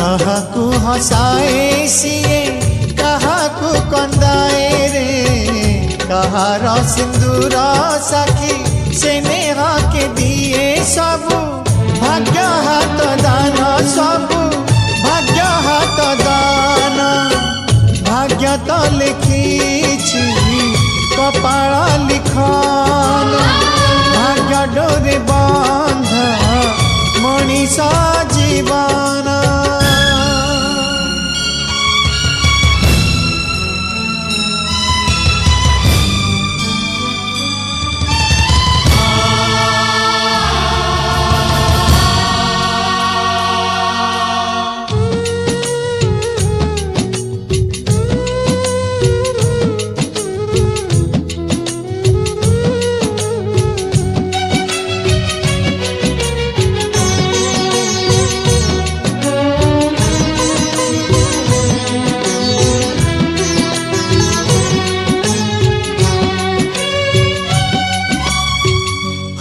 काहाकू हसाए CA काहाकू कंदाए रे कहार सिंदूर साखी से नेहा के दिए सबू भाग्य हाथ दान सबू भाग्य हाथ दान भाग्य तो लिखी कपाल लिखन भाग्य डोरे बंध मनीषा जीवन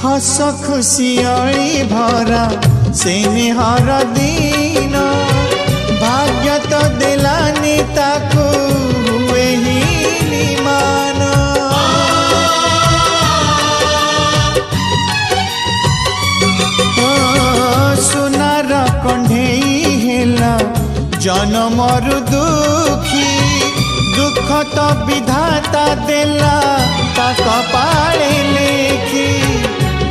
हस खुशियाली भरा से निहार दिन भाग्य तो दिलानी ताकू हुए ही निमान सुनार कंढेई हेला जनमर दुखी दुख तो विधाता देला ता कपाळे लेखी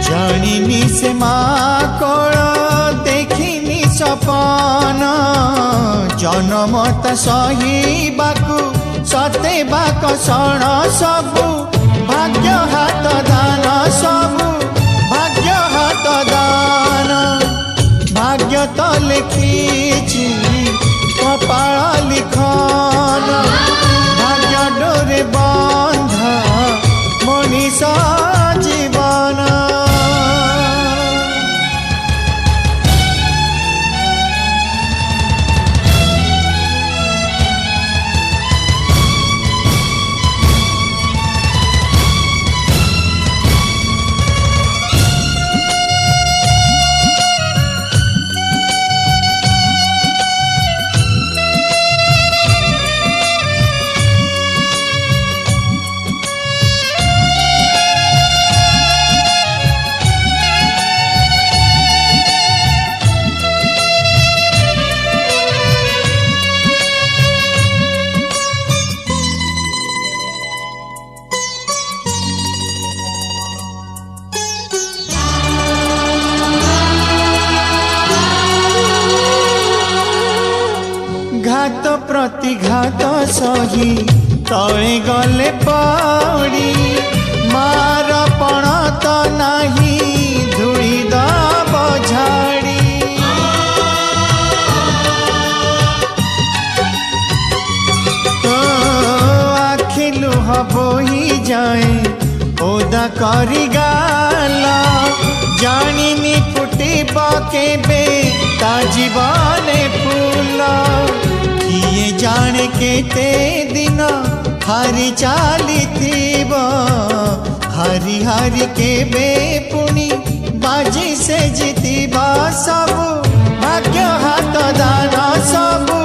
जानिनी से माँ कोल देखिनी सपन जनमत सही बाकू सते बाक सण सबू भाग्य हाथ दान सबू भाग्य हाथ दान भाग्य तो लिखी कपाल लिखन भाग्य डोरे बंध मनीषा जीवन घात प्रतिघात सही तले गले पड़ी मार पण तो नाही धूली दब झाड़ी आखि लुह बोही जाए ओदा करी गाला जानिनी फुटिब केबे ता जीवने फूल किए जाने केते दिन हारी चाली थीब हारी हारी केबे पुनी बाजी से जीतिबा सबू भाग्य हाथ दान सबू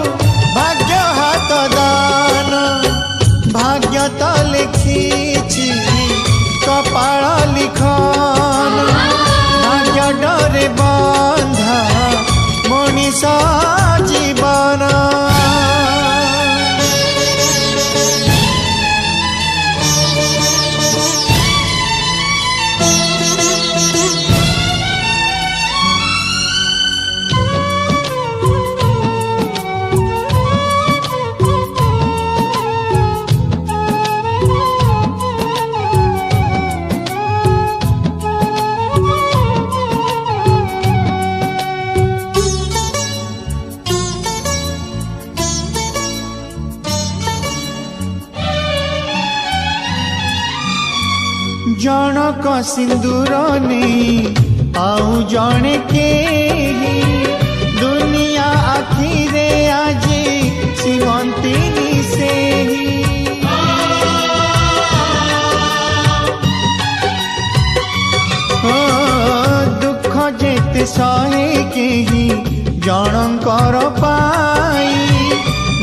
भाग्य हाथ दान भाग्य तो लिखी कपाल लिखन भाग्य डोरे बंध मनीषा जीवन जनक सिंदूर नहीं आउ जने के दुनिया आखिरे आज सीमंती से दुख जेते सहे के ही जनकर पाई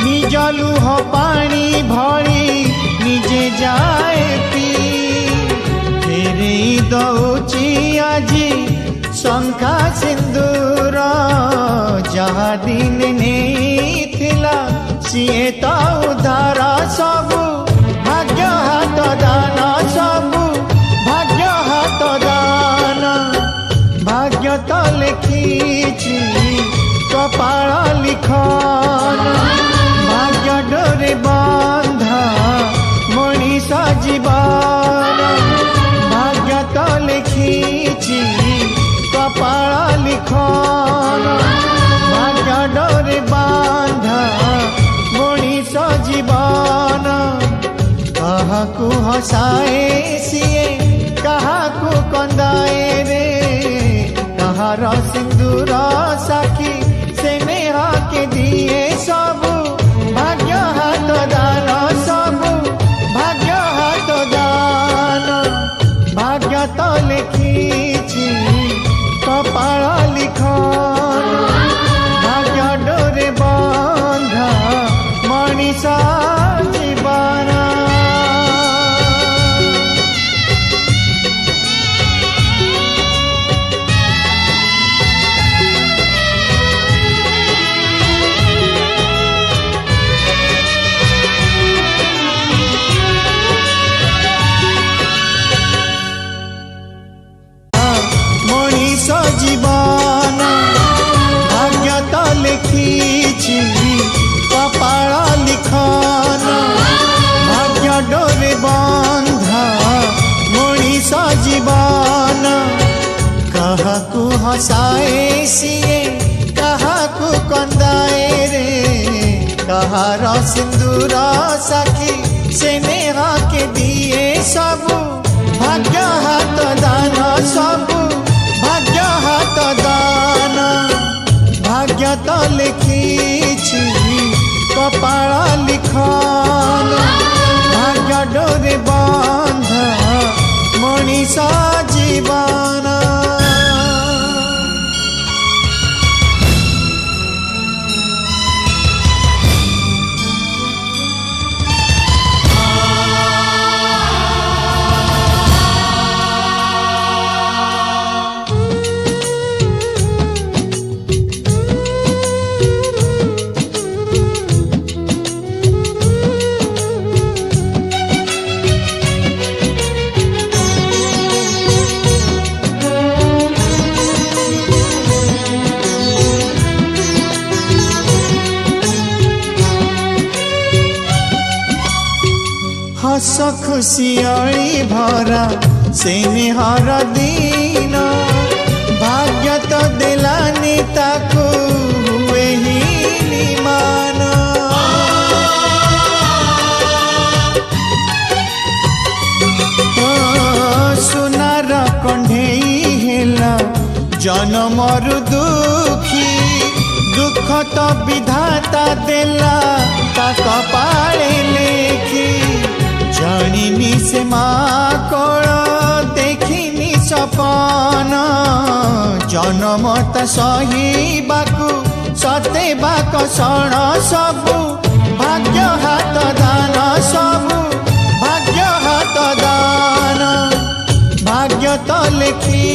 निज लुह पानी भरी निजे जाए पी फेरे दौची आजी शंखा सिंदूर जहा दिन नेथिला सीए तो उधार सबु भाग्य हाथ दान सबु भाग्य हाथ दान भाग्य तो लिखी कपाल लिखन भाग्य डोरे बांधा मनीष जीवन भाग्य तो लिखी कपाल लिखन भाग्य डोरे बांधा मनीष जीवन कहाकू हसाए सीए कहाकू कंदाए रे कहार सिंदूर साखी से नेहा के दिए सबु भाग्य हाथ दान सबु भाग्य हाथ दान भाग्य तो लिखी कपाल लिखन भाग्य डोरे बंधा मनीष जीवन जीवन भाग्य तो लिखी कपाल लिखन भाग्य डोरे बंधा मनीष जीवन कहाकू हसाए सीए कहाकू कंदाए रे कहार सिंदूर साखी से नेहा के दिए सबु भाग्य हाथ दान सबु भाग्य हाथ दान भाग्य तो लिखी कपाल लिखन भाग्य डोरे बंधा मनीष जीवन हस खुशियाली भरा से निहार दिन भाग्य तो दिलानी ताकू हुए ही निमान सुनार कंढेई हेला जनमर दुखी दुख तो विधाता देला ता कपाळे लेखी जानिनी से माँ कोल देखिनी सपन जनमत सहीबाकू सतेबाक सण सबु भाग्य हाथ दान सबु भाग्य हाथ दान भाग्य तो लिखी